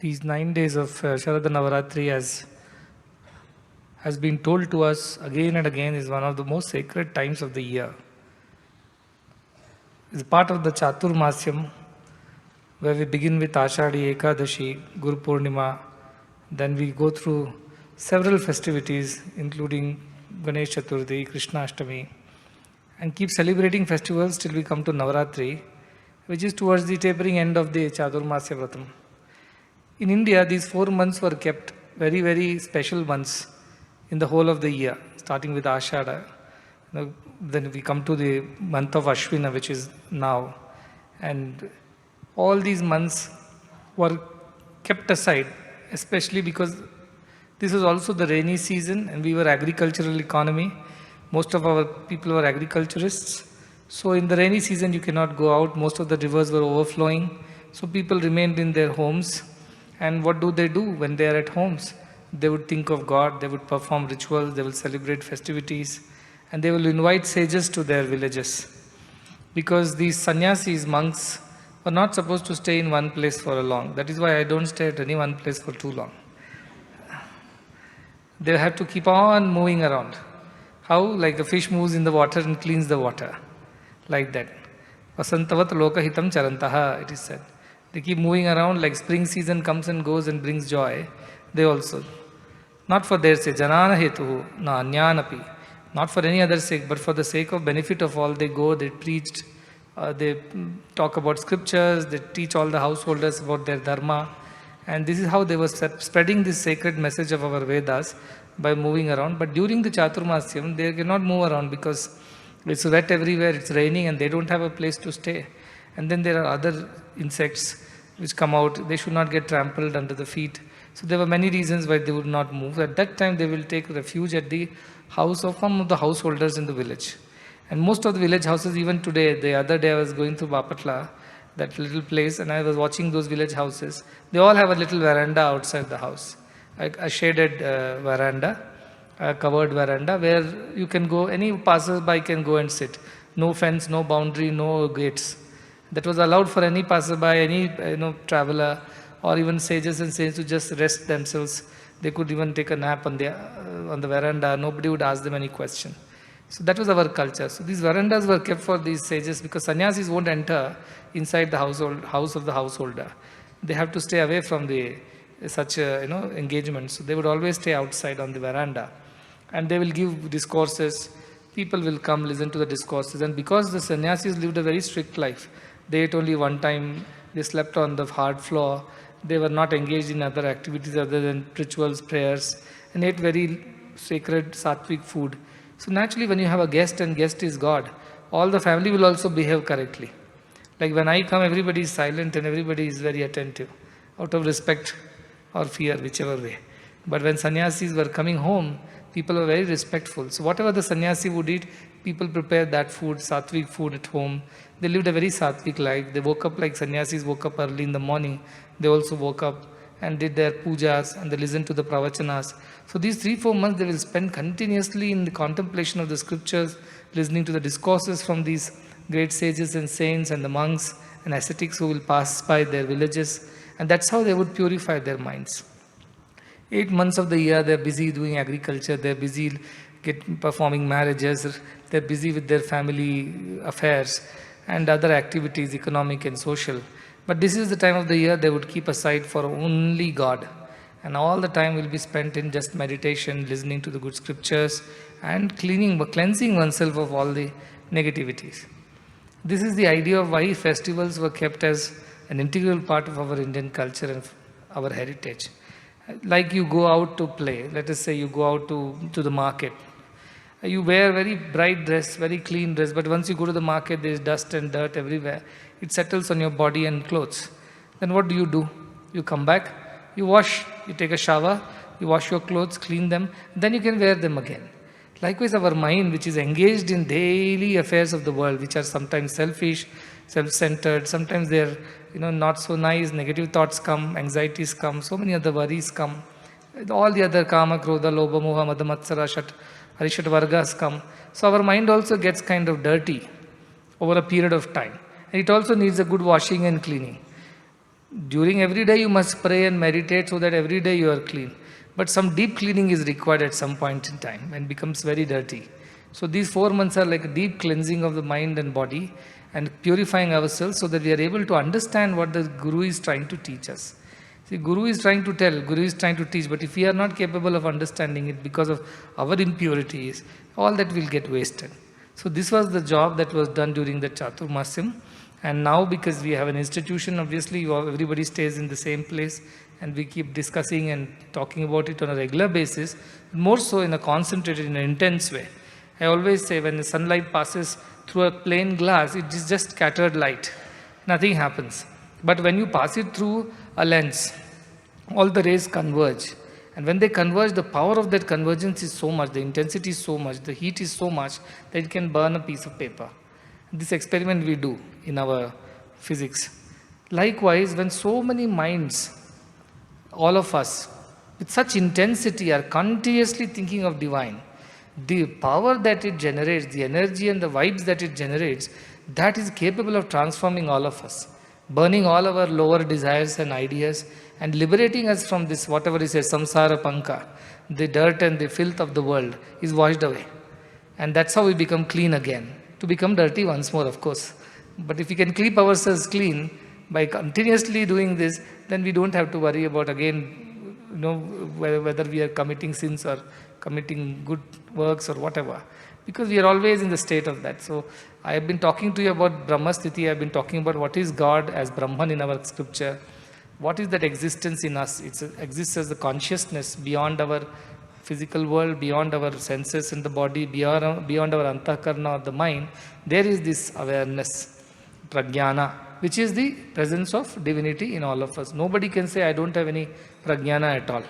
These 9 days of Sharada Navaratri has been told to us again and again is one of the most sacred times of the year. It's part of the Chaturmasya, where we begin with Ashadi Ekadashi, Guru Purnima, then we go through several festivities including Ganesh Chaturthi, Krishna Ashtami, and keep celebrating festivals till we come to Navaratri, which is towards the tapering end of the Chaturmasya Vratam. In India, these 4 months were kept very, very special months in the whole of the year, starting with Ashada. Then we come to the month of Ashwina, which is now. And all these months were kept aside, especially because this was also the rainy season and we were agricultural economy. Most of our people were agriculturists. So in the rainy season, you cannot go out. Most of the rivers were overflowing. So people remained in their homes. And what do when they are at homes? They would think of God, they would perform rituals, they will celebrate festivities, and they will invite sages to their villages. Because these sannyasis, monks, were not supposed to stay in one place for a long. That is why I don't stay at any one place for too long. They have to keep on moving around. How? Like a fish moves in the water and cleans the water. Like that. Vasantavat lokahitam charantaha, it is said. They keep moving around like spring season comes and goes and brings joy. They also. Not for their sake, janana hetu, na anyanapi. Not for any other sake, but for the sake of benefit of all. They go, they preached, they talk about scriptures, they teach all the householders about their dharma. And this is how they were spreading this sacred message of our Vedas by moving around. But during the Chaturmasyam, they cannot move around because it's wet everywhere, it's raining and they don't have a place to stay. And then there are other insects which come out, they should not get trampled under the feet. So there were many reasons why they would not move. At that time they will take refuge at the house of one of the householders in the village. And most of the village houses, even today, the other day I was going through Bapatla, that little place, and I was watching those village houses. They all have a little veranda outside the house, a shaded veranda, a covered veranda where you can go, any passerby can go and sit. No fence, no boundary, no gates. That was allowed for any passerby, any traveler, or even sages and saints to just rest themselves. They could even take a nap on the veranda. Nobody would ask them any question. So that was our culture. So these verandas were kept for these sages because sannyasis won't enter inside the house of the householder. They have to stay away from such engagement. So they would always stay outside on the veranda, and they will give discourses. People will come listen to the discourses, and because the sannyasis lived a very strict life, they ate only one time, they slept on the hard floor, they were not engaged in other activities other than rituals, prayers, and ate very sacred sattvic food. So naturally when you have a guest and guest is God, all the family will also behave correctly. Like when I come, everybody is silent and everybody is very attentive, out of respect or fear, whichever way. But when sannyasis were coming home, people were very respectful. So whatever the sannyasi would eat, people prepared that food, sattvic food at home. They lived a very sattvic life. They woke up like sannyasis woke up early in the morning. They also woke up and did their pujas and they listened to the pravachanas. So these 3-4 months they will spend continuously in the contemplation of the scriptures, listening to the discourses from these great sages and saints and the monks and ascetics who will pass by their villages. And that's how they would purify their minds. 8 months of the year, they're busy doing agriculture, they're busy performing marriages, they're busy with their family affairs and other activities, economic and social. But this is the time of the year they would keep aside for only God. And all the time will be spent in just meditation, listening to the good scriptures and cleansing oneself of all the negativities. This is the idea of why festivals were kept as an integral part of our Indian culture and our heritage. Like you go out to play, let us say you go out to the market. You wear very bright dress, very clean dress, but once you go to the market, there is dust and dirt everywhere. It settles on your body and clothes. Then what do? You come back, you wash, you take a shower, you wash your clothes, clean them, then you can wear them again. Likewise, our mind, which is engaged in daily affairs of the world, which are sometimes selfish, self-centered, sometimes they're not so nice, negative thoughts come, anxieties come, so many other worries come. All the other kama, krodha, lobha, moha, mada, matsara, harishat vargas come. So our mind also gets kind of dirty over a period of time. And it also needs a good washing and cleaning. During every day you must pray and meditate so that every day you are clean. But some deep cleaning is required at some point in time and becomes very dirty. So these 4 months are like a deep cleansing of the mind and body and purifying ourselves so that we are able to understand what the Guru is trying to teach us. See, Guru is trying to tell, Guru is trying to teach, but if we are not capable of understanding it because of our impurities, all that will get wasted. So this was the job that was done during the Chaturmasyam. And now because we have an institution, obviously everybody stays in the same place and we keep discussing and talking about it on a regular basis, more so in a concentrated, in an intense way. I always say when the sunlight passes through a plain glass, it is just scattered light. Nothing happens. But when you pass it through a lens, all the rays converge. And when they converge, the power of that convergence is so much, the intensity is so much, the heat is so much that it can burn a piece of paper. This experiment we do in our physics. Likewise, when so many minds, all of us, with such intensity are continuously thinking of divine, the power that it generates, the energy and the vibes that it generates, that is capable of transforming all of us, burning all our lower desires and ideas and liberating us from this, whatever is a samsara panka, the dirt and the filth of the world is washed away. And that's how we become clean again. To become dirty once more, of course. But if we can keep ourselves clean by continuously doing this, then we don't have to worry about again, whether we are committing sins or committing good works or whatever. Because we are always in the state of that. So I have been talking to you about Brahmasthiti. I have been talking about what is God as Brahman in our scripture. What is that existence in us? It exists as the consciousness beyond our physical world, beyond our senses in the body, beyond our antakarna or the mind. There is this awareness, pragyana, which is the presence of divinity in all of us. Nobody can say, I don't have any pragyana at all.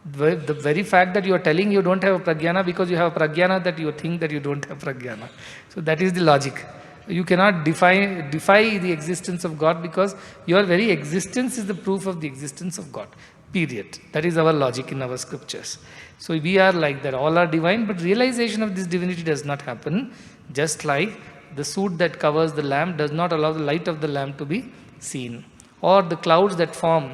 The very fact that you are telling you don't have a pragyana because you have a pragyana that you think that you don't have pragyana. So that is the logic. You cannot defy the existence of God because your very existence is the proof of the existence of God. Period. That is our logic in our scriptures. So we are like that. All are divine, but realization of this divinity does not happen. Just like the soot that covers the lamp does not allow the light of the lamp to be seen. Or the clouds that form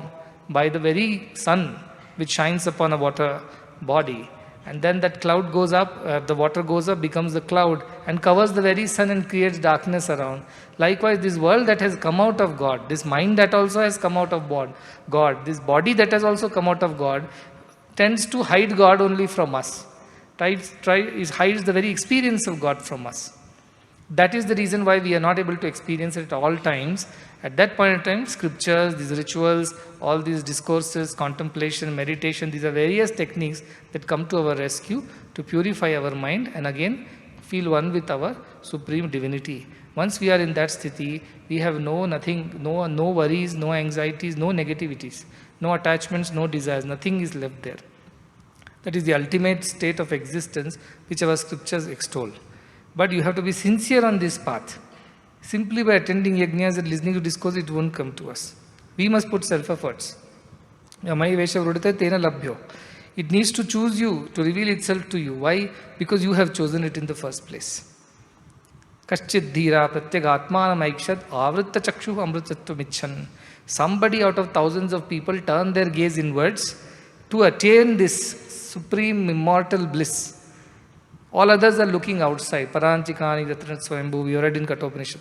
by the very sun which shines upon a water body. And then that cloud goes up, the water goes up, becomes the cloud and covers the very sun and creates darkness around. Likewise, this world that has come out of God, this mind that also has come out of God, this body that has also come out of God, tends to hide God only from us. Hides the very experience of God from us. That is the reason why we are not able to experience it at all times. At that point in time, scriptures, these rituals, all these discourses, contemplation, meditation, these are various techniques that come to our rescue to purify our mind and again feel one with our supreme divinity. Once we are in that sthiti, we have no worries, no anxieties, no negativities, no attachments, no desires, nothing is left there. That is the ultimate state of existence which our scriptures extol. But you have to be sincere on this path. Simply by attending yajnas and listening to discourse, it won't come to us. We must put self-efforts. Yamai Vesha Vrudite Tena Labhyo. It needs to choose you, to reveal itself to you. Why? Because you have chosen it in the first place. Kaschid Dhira Pratyagatmanam Aikshat Avritta Chakshu Amritatva Michan. Somebody out of thousands of people turn their gaze inwards to attain this supreme immortal bliss. All others are looking outside. Paranchikani, Ratrat Swayambhu, we read in Kathopanishad.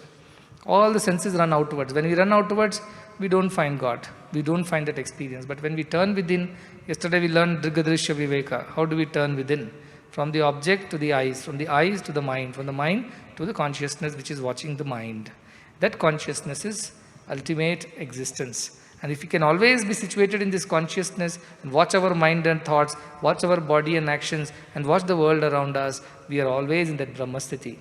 All the senses run outwards. When we run outwards, we don't find God. We don't find that experience. But when we turn within, yesterday we learned Drigadrishya Viveka. How do we turn within? From the object to the eyes, from the eyes to the mind, from the mind to the consciousness which is watching the mind. That consciousness is ultimate existence. And if we can always be situated in this consciousness and watch our mind and thoughts, watch our body and actions, and watch the world around us, we are always in that Brahmasthiti.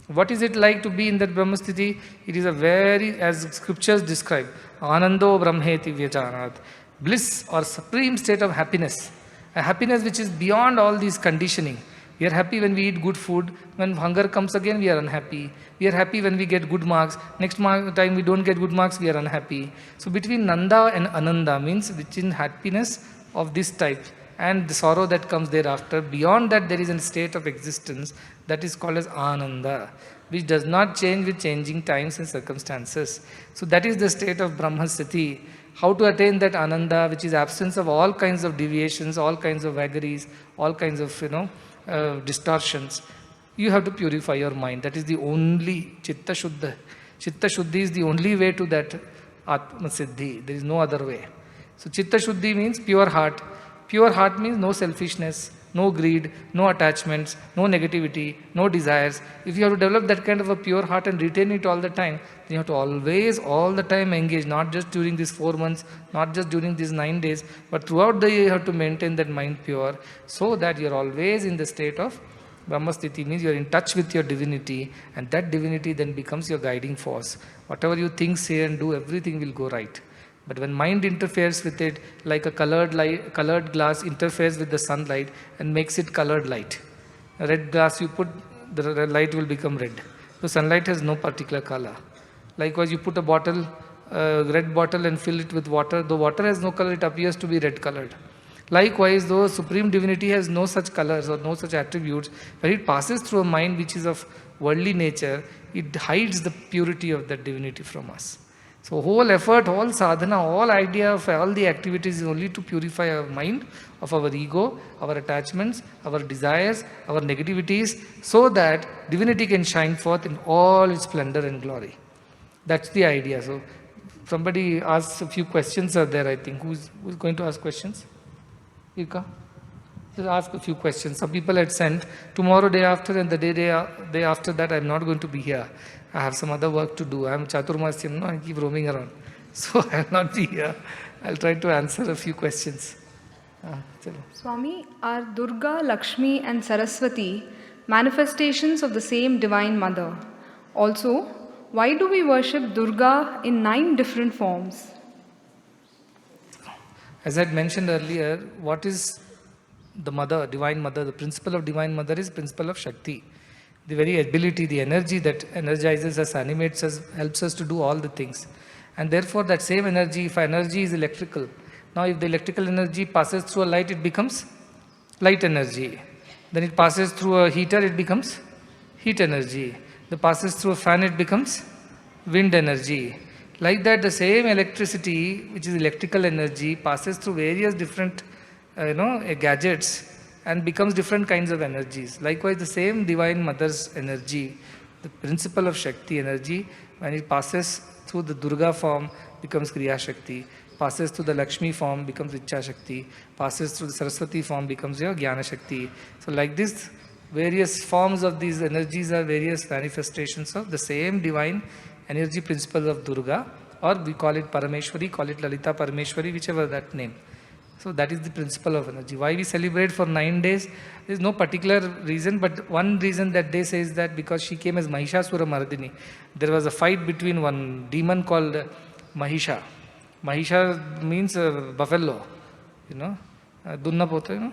What is it like to be in that Brahmasthiti? It is a very, as scriptures describe, Anando Brahmeti Vyajanat. Bliss or supreme state of happiness. A happiness which is beyond all these conditioning. We are happy when we eat good food. When hunger comes again, we are unhappy. We are happy when we get good marks. Next time we don't get good marks, we are unhappy. So between Nanda and Ananda means between happiness of this type and the sorrow that comes thereafter. Beyond that, there is a state of existence that is called as Ananda, which does not change with changing times and circumstances. So that is the state of Brahmasthiti. How to attain that ananda, which is absence of all kinds of deviations, all kinds of vagaries, all kinds of, distortions. You have to purify your mind. That is the only Chitta Shuddha. Chitta Shuddhi is the only way to that Atma Siddhi. There is no other way. So Chitta Shuddhi means pure heart. Pure heart means no selfishness, no greed, no attachments, no negativity, no desires. If you have to develop that kind of a pure heart and retain it all the time, then you have to always, all the time engage, not just during these 4 months, not just during these 9 days, but throughout the year you have to maintain that mind pure, so that you are always in the state of Brahmasthiti, means you are in touch with your divinity, and that divinity then becomes your guiding force. Whatever you think, say and do, everything will go right. But when mind interferes with it, like a colored glass interferes with the sunlight and makes it colored light. A red glass you put, the light will become red. So sunlight has no particular color. Likewise, you put a bottle, red bottle, and fill it with water. The water has no color, it appears to be red colored. Likewise, though Supreme Divinity has no such colors or no such attributes, when it passes through a mind which is of worldly nature, it hides the purity of that divinity from us. So whole effort, all sadhana, all idea of all the activities is only to purify our mind of our ego, our attachments, our desires, our negativities, so that divinity can shine forth in all its splendor and glory. That's the idea. So somebody asks a few questions are there, I think. Who's going to ask questions? Irka? Just ask a few questions. Some people had sent tomorrow, day after, and the day after that I'm not going to be here. I have some other work to do. I'm Chaturmasya, I keep roaming around. So I will not be here. I'll try to answer a few questions. Swami, are Durga, Lakshmi and Saraswati manifestations of the same Divine Mother? Also, why do we worship Durga in 9 different forms? As I had mentioned earlier, what is the Mother, Divine Mother? The principle of Divine Mother is principle of Shakti. The very ability, the energy that energizes us, animates us, helps us to do all the things. And therefore that same energy, if energy is electrical, now if the electrical energy passes through a light, it becomes light energy. Then it passes through a heater, it becomes heat energy. It passes through a fan, it becomes wind energy. Like that, the same electricity, which is electrical energy, passes through various different gadgets and becomes different kinds of energies. Likewise, the same Divine Mother's energy, the principle of Shakti energy, when it passes through the Durga form, becomes Kriya Shakti, passes through the Lakshmi form, becomes Ichcha Shakti, passes through the Saraswati form, becomes your Jnana Shakti. So like this, various forms of these energies are various manifestations of the same divine energy principle of Durga, or we call it Parameshwari, call it Lalita Parameshwari, whichever that name. So that is the principle of energy. Why we celebrate for 9 days? There is no particular reason, but one reason that they say is that because she came as Mahishasura Mardini. There was a fight between one demon called Mahisha. Mahisha means buffalo, Dunnapota,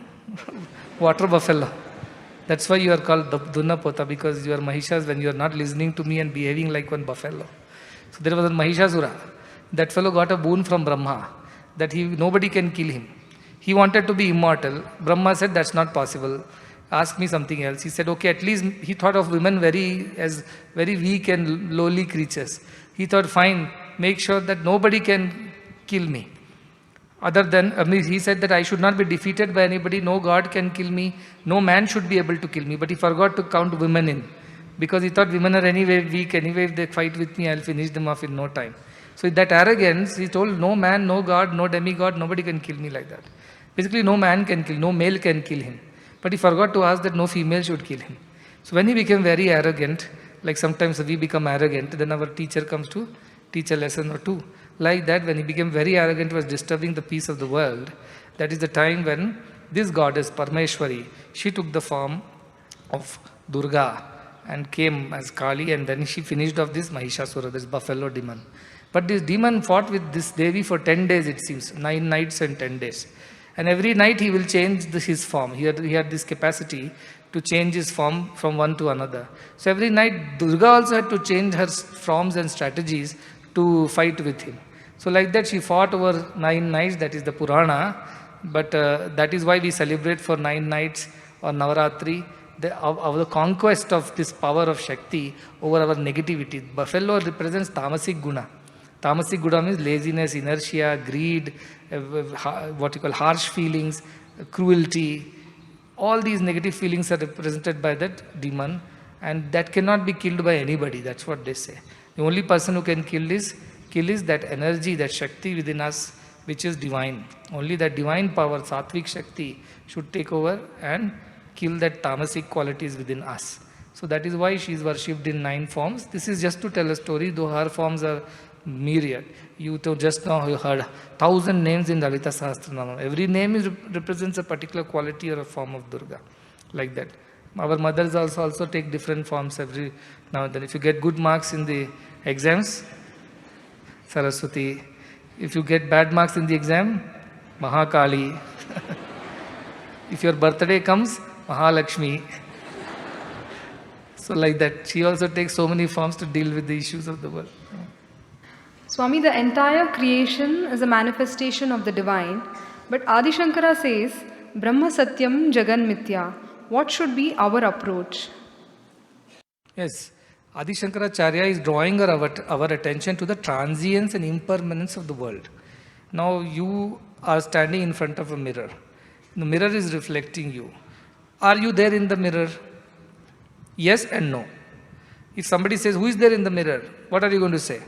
water buffalo. That's why you are called Dunnapota, because you are Mahishas when you are not listening to me and behaving like one buffalo. So there was a Mahishasura. That fellow got a boon from Brahma, that nobody can kill him. He wanted to be immortal. Brahma said, that's not possible. Ask me something else. He said, okay, at least he thought of women as very weak and lowly creatures. He thought, fine, make sure that nobody can kill me. He said that I should not be defeated by anybody. No God can kill me. No man should be able to kill me. But he forgot to count women in, because he thought women are anyway weak. Anyway, if they fight with me, I'll finish them off in no time. So with that arrogance, he told, no man, no God, no demigod, nobody can kill me like that. Basically, no man can kill, no male can kill him. But he forgot to ask that no female should kill him. So when he became very arrogant, like sometimes we become arrogant, then our teacher comes to teach a lesson or two. Like that, when he became very arrogant, was disturbing the peace of the world. That is the time when this goddess, Parameshwari, she took the form of Durga and came as Kali, and then she finished off this Mahishasura, this buffalo demon. But this demon fought with this Devi for 10 days, it seems, 9 nights and 10 days. And every night he will change his form. He had this capacity to change his form from one to another. So every night Durga also had to change her forms and strategies to fight with him. So like that she fought over 9 nights, that is the Purana. But that is why we celebrate for 9 nights or Navaratri, the conquest of this power of Shakti over our negativity. Buffalo represents tamasic guna. Tamasic Guna means laziness, inertia, greed, what you call harsh feelings, cruelty. All these negative feelings are represented by that demon, and that cannot be killed by anybody. That's what they say. The only person who can kill is that energy, that Shakti within us, which is divine. Only that divine power, Sattvic Shakti, should take over and kill that tamasic qualities within us. So that is why she is worshipped in 9 forms. This is just to tell a story, though her forms are myriad. You just now you heard 1,000 names in Lalita Sahasranama. Every name represents a particular quality or a form of Durga, like that. Our mothers also take different forms every now and then. If you get good marks in the exams, Saraswati. If you get bad marks in the exam, Mahakali. If your birthday comes, Mahalakshmi. So like that, she also takes so many forms to deal with the issues of the world. Swami, the entire creation is a manifestation of the divine, but Adi Shankara says, Brahma Satyam Jagan Mithya. What should be our approach? Yes, Adi Shankaracharya is drawing our attention to the transience and impermanence of the world. Now you are standing in front of a mirror. The mirror is reflecting you. Are you there in the mirror? Yes and no. If somebody says, who is there in the mirror? What are you going to say?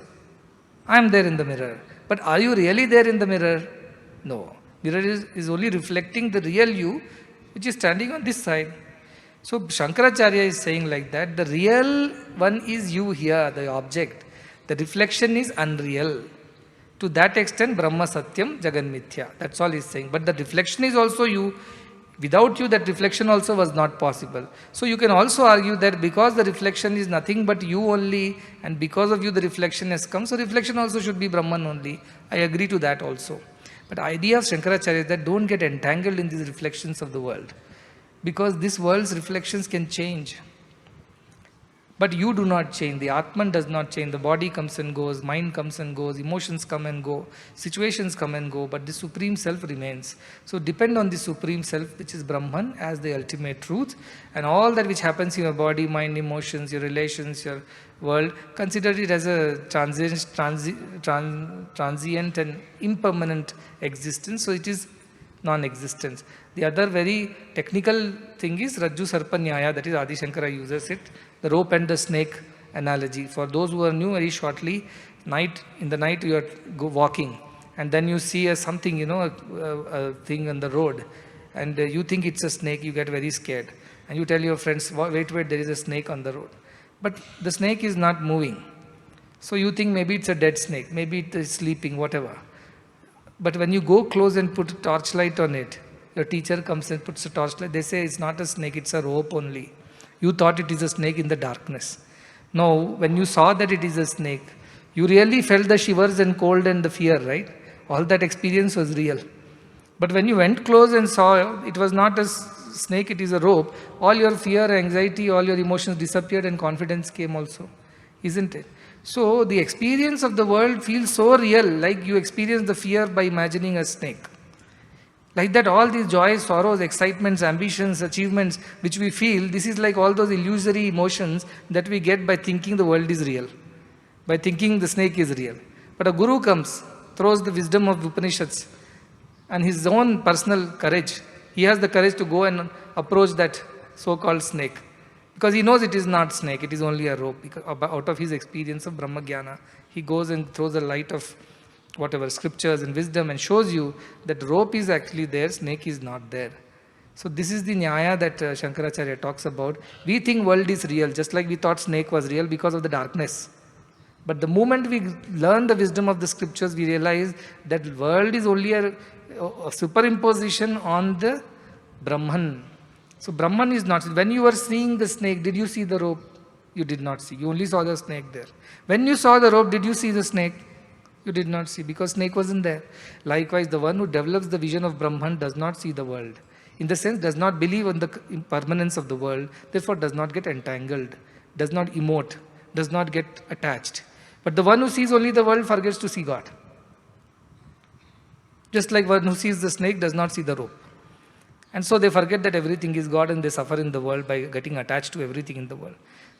I am there in the mirror. But are you really there in the mirror? No. Mirror is only reflecting the real you, which is standing on this side. So Shankaracharya is saying like that, the real one is you here, the object. The reflection is unreal. To that extent, Brahma Satyam Jagan Mithya. That's all he's saying. But the reflection is also you. Without you, that reflection also was not possible. So you can also argue that because the reflection is nothing but you only, and because of you the reflection has come, so reflection also should be Brahman only. I agree to that also. But the idea of Shankaracharya is that don't get entangled in these reflections of the world. Because this world's reflections can change. But you do not change. The Atman does not change. The body comes and goes, mind comes and goes, emotions come and go, situations come and go, but the Supreme Self remains. So depend on the Supreme Self, which is Brahman, as the ultimate truth, and all that which happens in your body, mind, emotions, your relations, your world, consider it as a transient and impermanent existence. So it is non-existence. The other very technical thing is Rajju Sarpa Nyaya, that is Adi Shankara uses it, the rope and the snake analogy. For those who are new, very shortly, in the night you are walking and then you see a thing on the road and you think it's a snake, you get very scared. And you tell your friends, wait, there is a snake on the road. But the snake is not moving. So you think maybe it's a dead snake, maybe it is sleeping, whatever. But when you go close and put a torchlight on it, your teacher comes and puts a torchlight, they say it's not a snake, it's a rope only. You thought it is a snake in the darkness. No, when you saw that it is a snake, you really felt the shivers and cold and the fear, right? All that experience was real. But when you went close and saw it was not a snake, it is a rope, all your fear, anxiety, all your emotions disappeared and confidence came also. Isn't it? So the experience of the world feels so real, like you experience the fear by imagining a snake. Like that, all these joys, sorrows, excitements, ambitions, achievements, which we feel, this is like all those illusory emotions that we get by thinking the world is real, by thinking the snake is real. But a guru comes, throws the wisdom of Upanishads and his own personal courage. He has the courage to go and approach that so-called snake. Because he knows it is not snake, it is only a rope. Because out of his experience of Brahma Jnana, he goes and throws the light of whatever scriptures and wisdom and shows you that rope is actually there, snake is not there. So this is the nyaya that Shankaracharya talks about. We think world is real, just like we thought snake was real because of the darkness. But the moment we learn the wisdom of the scriptures, we realize that world is only a superimposition on the Brahman. So Brahman is not. When you were seeing the snake, did you see the rope? You did not see. You only saw the snake there. When you saw the rope, did you see the snake? You did not see, because snake wasn't there. Likewise, the one who develops the vision of Brahman does not see the world. In the sense, does not believe in the impermanence of the world, therefore does not get entangled, does not emote, does not get attached. But the one who sees only the world forgets to see God. Just like one who sees the snake does not see the rope. And so they forget that everything is God and they suffer in the world by getting attached to everything in the world.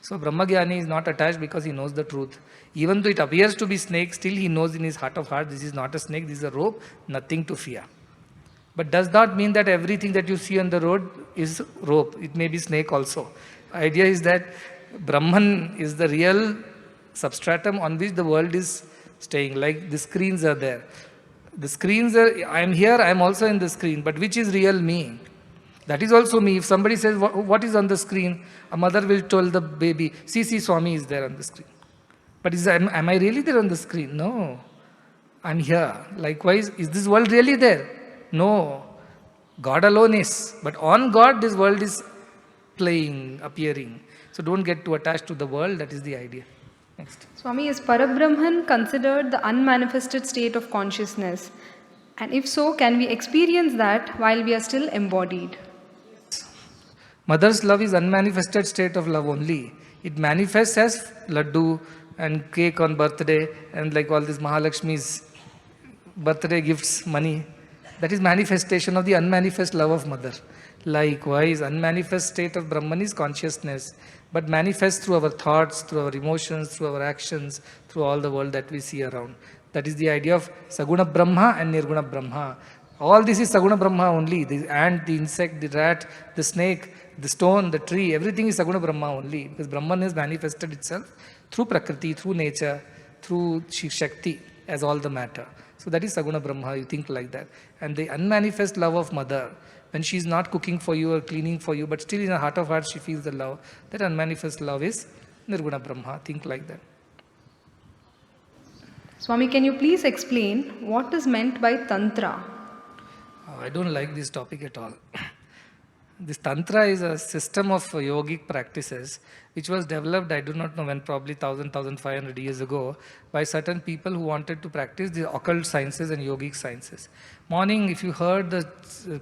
So Brahmagyani is not attached because he knows the truth. Even though it appears to be snake, still he knows in his heart of heart, this is not a snake, this is a rope, nothing to fear. But does not mean that everything that you see on the road is rope. It may be snake also. Idea is that Brahman is the real substratum on which the world is staying. Like the screens are there. The screens are, I am here, I am also in the screen. But which is real me? That is also me. If somebody says, what is on the screen? A mother will tell the baby, see, Swami is there on the screen. But am I really there on the screen? No. I'm here. Likewise, is this world really there? No. God alone is. But on God, this world is playing, appearing. So don't get too attached to the world. That is the idea. Next. Swami, is Parabrahman considered the unmanifested state of consciousness? And if so, can we experience that while we are still embodied? Mother's love is unmanifested state of love only. It manifests as laddu and cake on birthday and like all these Mahalakshmi's birthday gifts, money. That is manifestation of the unmanifest love of mother. Likewise, unmanifest state of Brahman is consciousness, but manifests through our thoughts, through our emotions, through our actions, through all the world that we see around. That is the idea of Saguna Brahma and Nirguna Brahma. All this is Saguna Brahma only. The ant, the insect, the rat, the snake, the stone, the tree, everything is Saguna Brahma only. Because Brahman has manifested itself through Prakriti, through nature, through Shakti as all the matter. So that is Saguna Brahma, you think like that. And the unmanifest love of mother, when she is not cooking for you or cleaning for you, but still in her heart of hearts she feels the love, that unmanifest love is Nirguna Brahma, think like that. Swami, can you please explain what is meant by Tantra? I don't like this topic at all. This Tantra is a system of yogic practices which was developed, I do not know when, probably 1500 years ago, by certain people who wanted to practice the occult sciences and yogic sciences. Morning, if you heard the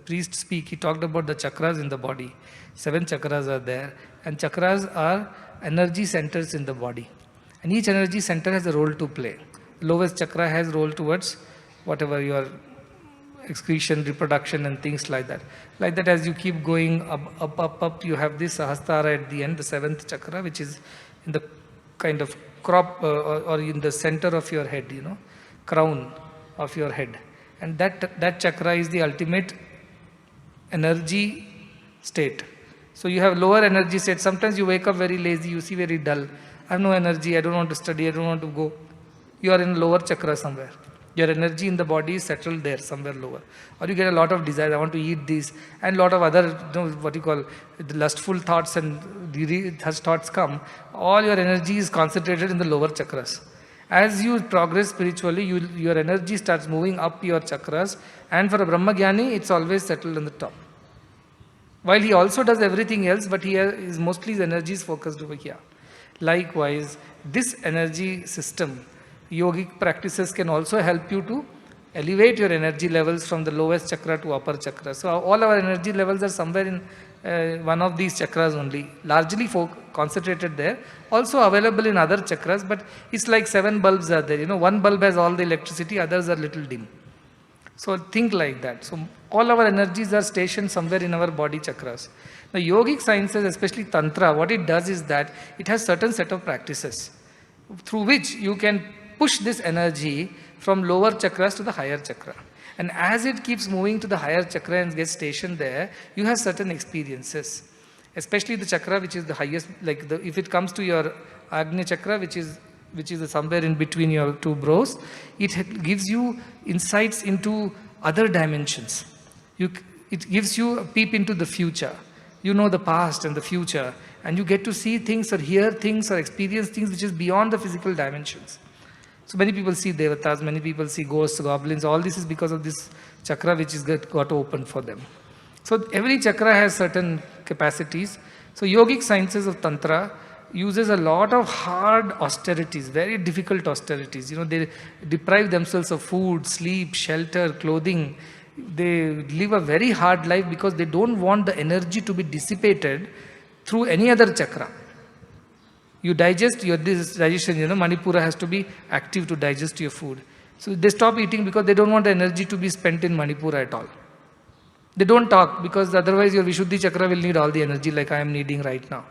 priest speak, he talked about the chakras in the body. 7 chakras are there, and chakras are energy centers in the body. And each energy center has a role to play. The lowest chakra has role towards whatever your excretion, reproduction and things like that. Like that, as you keep going up, you have this Sahasrara at the end, the 7th chakra, which is in the kind of crop or in the center of your head, crown of your head. And that chakra is the ultimate energy state. So you have lower energy state. Sometimes you wake up very lazy, you see very dull. I have no energy, I don't want to study, I don't want to go. You are in lower chakra somewhere. Your energy in the body is settled there, somewhere lower. Or you get a lot of desire, I want to eat this, and a lot of other, what you call, the lustful thoughts and such thoughts come. All your energy is concentrated in the lower chakras. As you progress spiritually, your energy starts moving up your chakras, and for a Brahmagyani, it's always settled on the top. While he also does everything else, but mostly his energy is focused over here. Likewise, this energy system, yogic practices can also help you to elevate your energy levels from the lowest chakra to upper chakra. So all our energy levels are somewhere in one of these chakras only, largely concentrated there, also available in other chakras, but it's like 7 bulbs are there. One bulb has all the electricity, others are little dim. So think like that. So all our energies are stationed somewhere in our body chakras. The yogic sciences, especially Tantra, what it does is that it has certain set of practices through which you can push this energy from lower chakras to the higher chakra. And as it keeps moving to the higher chakra and gets stationed there, you have certain experiences. Especially the chakra which is the highest, if it comes to your Agnya chakra, which is somewhere in between your 2 brows, it gives you insights into other dimensions. It gives you a peep into the future. You know the past and the future, and you get to see things or hear things or experience things which is beyond the physical dimensions. So many people see devatas, many people see ghosts, goblins. All this is because of this chakra which is got opened for them. So every chakra has certain capacities. So yogic sciences of Tantra uses a lot of hard austerities, very difficult austerities. They deprive themselves of food, sleep, shelter, clothing. They live a very hard life because they don't want the energy to be dissipated through any other chakra. You digest this digestion, Manipura has to be active to digest your food. So they stop eating because they don't want the energy to be spent in Manipura at all. They don't talk because otherwise your Vishuddhi chakra will need all the energy like I am needing right now.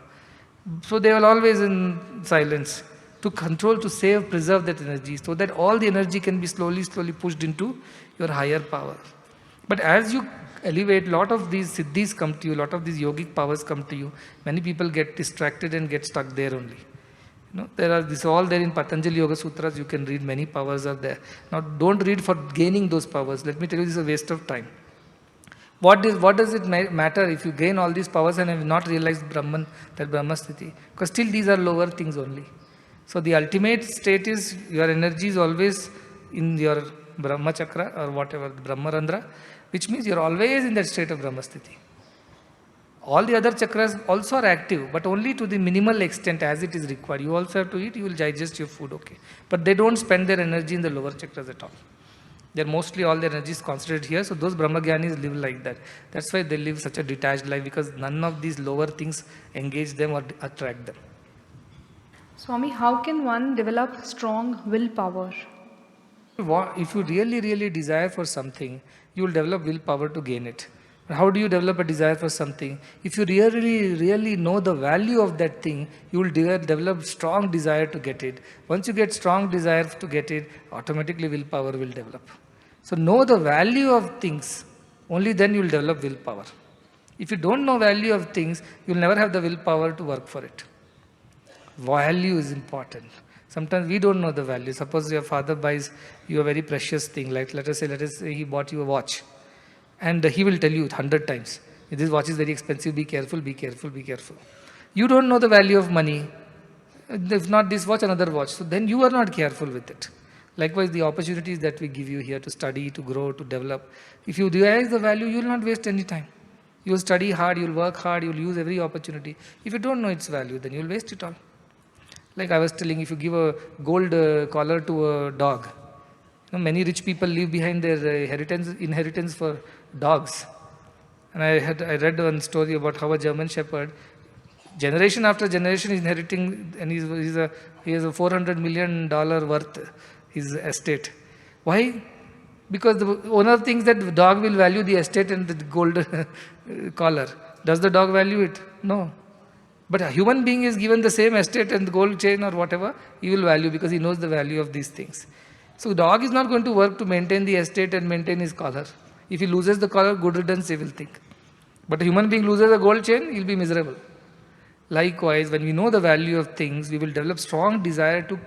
So they are always in silence to control, to save, preserve that energy so that all the energy can be slowly, slowly pushed into your higher power. But as you elevate, lot of these siddhis come to you, lot of these yogic powers come to you. Many people get distracted and get stuck there only. There are this all there in Patanjali Yoga Sutras. You can read, many powers are there. Now, don't read for gaining those powers. Let me tell you, this is a waste of time. What does it matter if you gain all these powers and have not realized Brahman, that Brahma Sthiti? Because still these are lower things only. So the ultimate state is your energy is always in your Brahma Chakra or whatever, Brahma Randra, which means you are always in that state of Brahma Sthiti. All the other chakras also are active, but only to the minimal extent as it is required. You also have to eat, you will digest your food, okay. But they don't spend their energy in the lower chakras at all. They're mostly all their energy is concentrated here. So those Brahmagyanis live like that. That's why they live such a detached life, because none of these lower things engage them or attract them. Swami, how can one develop strong willpower? If you really, really desire for something, you will develop willpower to gain it. But how do you develop a desire for something? If you really, really know the value of that thing, you will develop strong desire to get it. Once you get strong desire to get it, automatically willpower will develop. So know the value of things, only then you will develop willpower. If you don't know value of things, you will never have the willpower to work for it. Value is important. Sometimes we don't know the value. Suppose your father buys you a very precious thing, like let us say he bought you a watch. And he will tell you 100 times, this watch is very expensive, be careful, be careful, be careful. You don't know the value of money. If not this watch, another watch. So then you are not careful with it. Likewise, the opportunities that we give you here to study, to grow, to develop, if you realize the value, you will not waste any time. You will study hard, you will work hard, you will use every opportunity. If you don't know its value, then you will waste it all. Like I was telling, if you give a gold collar to a dog, many rich people leave behind their inheritance for dogs. And I read one story about how a German shepherd, generation after generation, is inheriting, and he has a $400 million worth his estate. Why? Because the owner thinks that the dog will value the estate and the gold collar. Does the dog value it? No. But a human being is given the same estate and the gold chain or whatever, he will value because he knows the value of these things. So the dog is not going to work to maintain the estate and maintain his collar. If he loses the collar, good riddance, he will think. But a human being loses a gold chain, he will be miserable. Likewise, when we know the value of things, we will develop strong desire to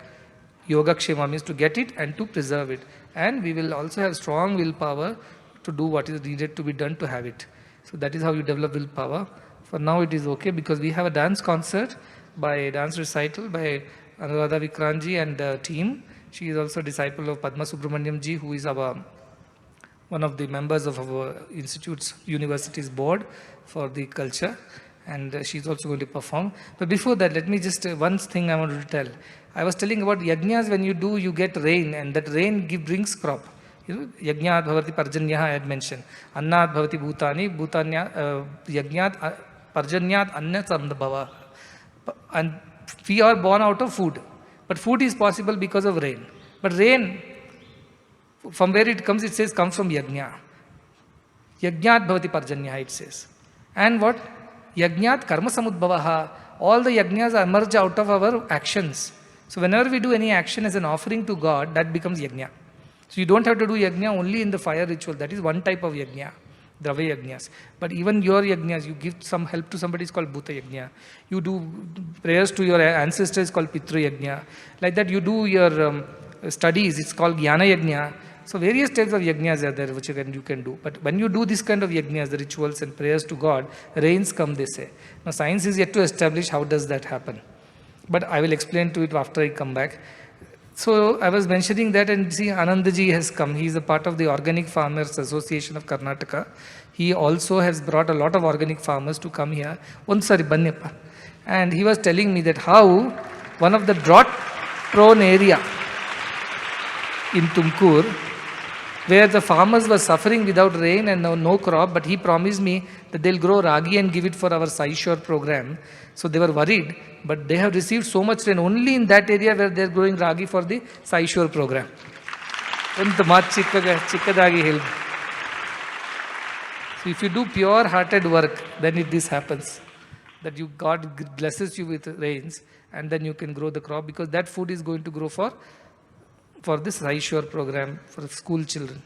yogakshema, means to get it and to preserve it. And we will also have strong willpower to do what is needed to be done to have it. So that is how you develop willpower. For now it is okay because we have a dance concert by dance recital by Anuradha Vikranji and the team. She is also a disciple of Padma Subramaniam ji, who is one of the members of our institute's university's board for the culture, and she is also going to perform. But before that, let me just one thing I wanted to tell. I was telling about yajnas. When you do, you get rain, and that rain brings crop. Yajnat bhavati parjanyah, I had mentioned. Annat bhavati bhutani, yajnat parjanyat annat samdabhava. And we are born out of food. But food is possible because of rain. But rain, from where it comes, it says comes from yajna. Yajnat bhavati parjanyah, it says. And what? Yajnat karma samudbhavaha. All the yajnas emerge out of our actions. So whenever we do any action as an offering to God, that becomes yajna. So you don't have to do yajna only in the fire ritual. That is one type of yajna, dravya yajnas. But even your yajnas, you give some help to somebody, is called bhuta yajna. You do prayers to your ancestors, called pitra yajna. Like that, you do your studies, it's called jnana yajna. So various types of yajnas are there which you can do. But when you do this kind of yajnas, the rituals and prayers to God, rains come, they say. Now science is yet to establish how does that happen. But I will explain to it after I come back. So I was mentioning that, and see, Anandaji has come. He is a part of the Organic Farmers Association of Karnataka. He also has brought a lot of organic farmers to come here. And he was telling me that how one of the drought-prone area in Tumkur, where the farmers were suffering without rain and no crop, but he promised me that they'll grow ragi and give it for our Sai Shore program. So they were worried, but they have received so much rain only in that area where they're growing ragi for the Sai Shore program. So if you do pure-hearted work, then this happens. that you God blesses you with rains, and then you can grow the crop, because that food is going to grow for this Raishwar program for school children.